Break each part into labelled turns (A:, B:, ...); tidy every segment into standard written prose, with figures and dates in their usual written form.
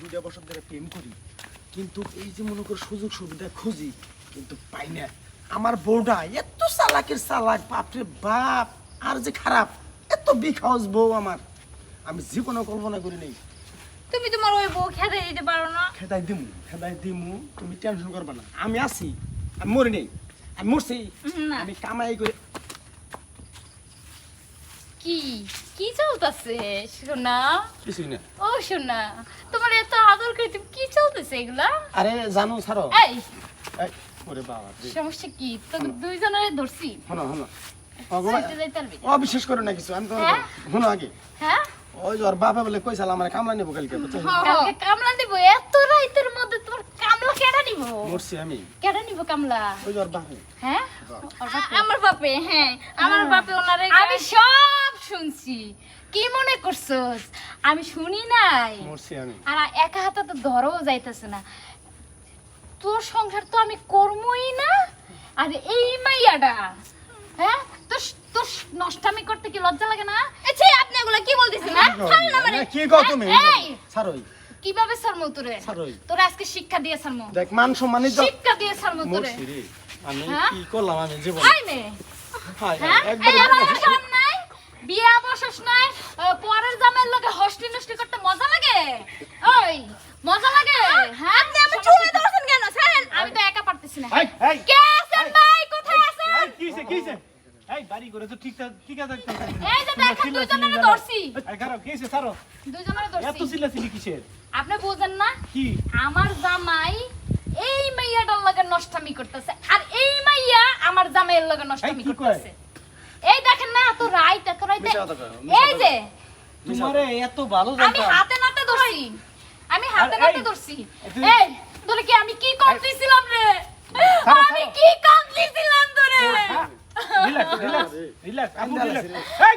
A: দুইটা বছর ধরে প্রেম করি, কিন্তু এই যে মনে কর সুযোগ সুবিধা খুঁজি, কিন্তু পাই না। আমার বউটা এত চালাকের চালাক, বাপরে বাপ, আর যে খারাপ, এত বিখাউজ বউ আমার, আমি জীবনে কল্পনা করি নাই।
B: তুমি তোমার ওই বউ খেতে দিতে পারো না?
A: খেদাই দিমু, তুমি টেনশন করবা না, আমি আছি, আমি মরি নেই, আমি মরছি,
B: না।
A: আমি কামাই করে।
B: কি কি চলতেছে সোনা?
A: কিছুই না।
B: ও সোনা, তোমার এত আদর করে তুমি কি চলতেছে এগুলা?
A: আরে জানো ছাড়ো।
B: এই
A: এই, ওরে বাবা রে।
B: সমস্যা কি? তোকে দুইজনের ধরছি।
A: শোনো
B: যাইতে যাইতে পারবি না।
A: অবিশ্বাস করো না কিছু, আমি তো
B: হ্যাঁ?
A: শোনো আগে,
B: হ্যাঁ,
A: ওই যে ওর বাবা বলে কইসাল আমার কামলা নেবো কালকে, বুঝছো?
B: কালকে কামলা দিব? এত রাইতের মধ্যে তোমার কামলা কেডা নিব?
A: মরছি আমি,
B: কেডা নিব কামলা?
A: ওই যে ওর বাপে।
B: হ্যাঁ, আমার বাপে। হ্যাঁ, আমার বাপে ওনারে আমি সব শুনছি। কি মনে করছস আমি শুনি নাই?
A: মরছি আমি।
B: আর একা হাতে তো ধরও যাইতেছে না। তোর সংসার তো আমি করবই না। আর এই মাইয়াটা, হ্যাঁ, তোর তোর নষ্টামি করতে কি লজ্জা লাগে না? এছে আপনি এগুলা কি বলতেছেন? হ্যাঁ, ছাড় না মানে।
A: কি কও তুমি?
B: এই,
A: ছাড়োই,
B: কিভাবে ছাড়মু তোরে?
A: ছাড়োই।
B: তোরে আজকে শিক্ষা দিয়ে ছাড়মু।
A: দেখ মান সম্মানিত
B: শিক্ষা দিয়ে ছাড়মু তোরে।
A: মরছি রে আমি,
B: হ্যাঁ?
A: কি করলাম আমি জীবন?
B: আই মে,
A: হায়
B: হ্যাঁ,
A: একবার
B: এই আমার শরম নাই? বিয়া বসস নাই, পরের জামের লগে হস্টি নষ্টি করতে মজা লাগে? ওই মজা লাগে? হ্যাঁ, আপনি আমি চুলে ধরছেন কেন? ছাড়েন, আমি তো একা পারতেছি না।
A: এই এই
B: কে আছেন ভাই? কোথায় আছেন?
C: এই কিছে এই বাড়ি করে তো ঠিক আছে
B: এই যে দেখেন দুইজনের ধরছি।
C: এই খারাপ কিছে ছাড়ো
B: দুইজনের
C: এত
B: ধরছি।
C: চিল্লাচিল্লি কিসের?
B: আপনি বুঝেন না?
C: কি
B: আমার জামাই এই মাইয়াটার লগে নষ্টামি করতেছে, আর এই মাইয়া আমার জামাইয়ের লগে নষ্টামি
C: এই কি কয়?
B: করতেছে। এই দেখেন না, এত রাইতে
A: মিছা কথা কয়,
B: এই যে
C: তোমারে এত ভালো
B: আমি
C: জানতাম।
B: হাতে নাতে ধরছি, আমি হাতে
C: আর
B: নাতে
C: এই,
B: ধরছি।
C: তুই-
B: এই তোরে কি আমি কি করতেছিলাম রে?
C: ছাড়ো,
B: আমি
C: ছাড়ো।
B: কি করতেছিলাম তোরে?
C: রিল্যাক্স আপু
A: আমি
C: রিল্যাক্স।
A: দাঁড়াচ্ছি
C: এই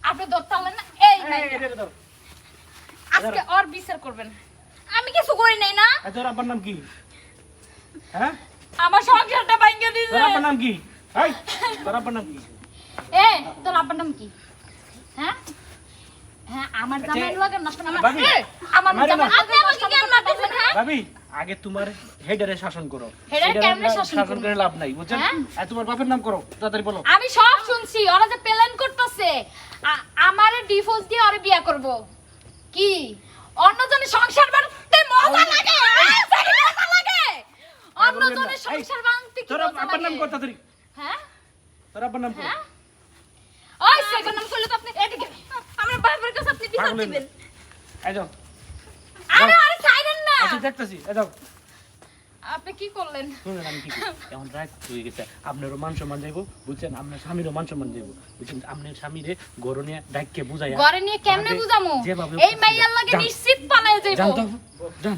B: আপনি ধরতালেন না? এই
C: এই
B: মাইয়া,
C: এদের ধর।
B: আজকে ওর বিচার করবেন। আমি কিছু করি নাই না,
C: এই তোর আব্বার নাম কি? হ্যাঁ
B: আমার সংসারটা ভাঙিয়ে
C: তোর
B: দিছে।
C: আব্বার নাম কি? এই তোর আব্বার নাম কি?
B: এই তোর আব্বার নাম কি? হ্যাঁ, হ্যাঁ, আমার জামাইয়ের লগে নষ্ট না।
C: ভাবি,
B: আমার
C: মারো না।
B: জামাই আপনি আমাকে কেন মারতেছেন? হ্যাঁ,
C: ভাবি আগে তোমার হেডারে শাসন করো।
B: হেডারে
C: হেডারে
B: কেমনে শাসন
C: শাসন
B: করবো?
C: করে লাভ নাই বুঝছেন?
B: হ্যাঁ?
C: আর তোমার বাপের নাম করো তাড়াতাড়ি বলো।
B: আমি সব শুনছি। ওরা যে প্ল্যান করতেছে আমারে ডিভোর্স দিয়ে ওরে বিয়া করব। কি অন্যজনের সংসার ভাঙতে মজা লাগে? মজা লাগে? অন্যজনের সংসার ভাঙতে কি
C: তোর
B: মজা
C: আব্বার নাম
B: লাগে?
C: কর তাড়াতাড়ি।
B: হ্যাঁ,
C: তোর আব্বার নাম কর।
B: হ্যাঁ, ওই সেকেন্ড নাম করলে তো আপনি এদিকে আমার বাবার কাছে আপনি বিচার
C: পাগলের
B: দিবেন।
C: এই যাও।
B: আরে আরে সাইলেন না।
C: আচ্ছা দেখতেছি এই যাও।
B: আপনি কি করলেন?
C: শুনুন আমি কি করি? এখন রাত হয়ে গেছে, আপনারও মান সম্মান যাইবো বুঝছেন, আপনার স্বামীরও মান সম্মান যাইবো বুঝছেন। আপনার স্বামীরে গরু নিয়ে ডাইকে বুঝাইয়া
B: ঘরে নিয়ে কেমনে বুঝামু?
C: যেভাবে
B: এই মাইয়ার লাগে
C: যান।
B: নিশ্চিত পালায় যাইবো।
C: জান তো জান